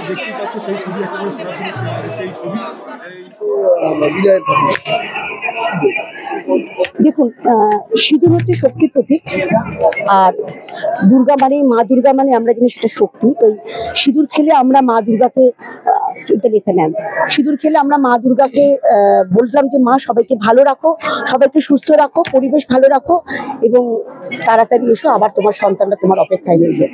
দেখতে পাচ্ছ সেই ছবি একেবারে সরাসরি সেই ছবি। দেখুন, সিঁদুর হচ্ছে শক্তির প্রতীক, আর দুর্গা মানে মা দুর্গা মানে আমরা জানি সেটা শক্তি। তো সিঁদুর খেলে আমরা মা দুর্গাকে লেখা নেন, সিঁদুর খেলে আমরা মা দুর্গাকে বললাম যে মা সবাইকে ভালো রাখো, সবাইকে সুস্থ রাখো, পরিবেশ ভালো রাখো এবং তাড়াতাড়ি এসো, আবার তোমার সন্তানটা তোমার অপেক্ষায় রইবে।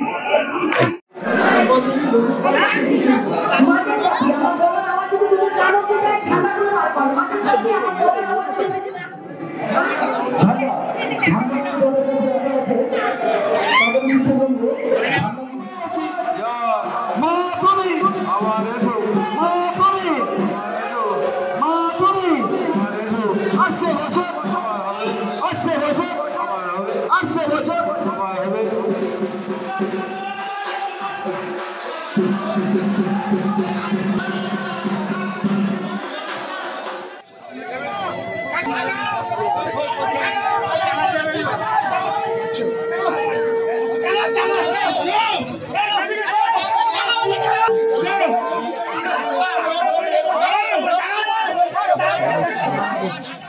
Thank you.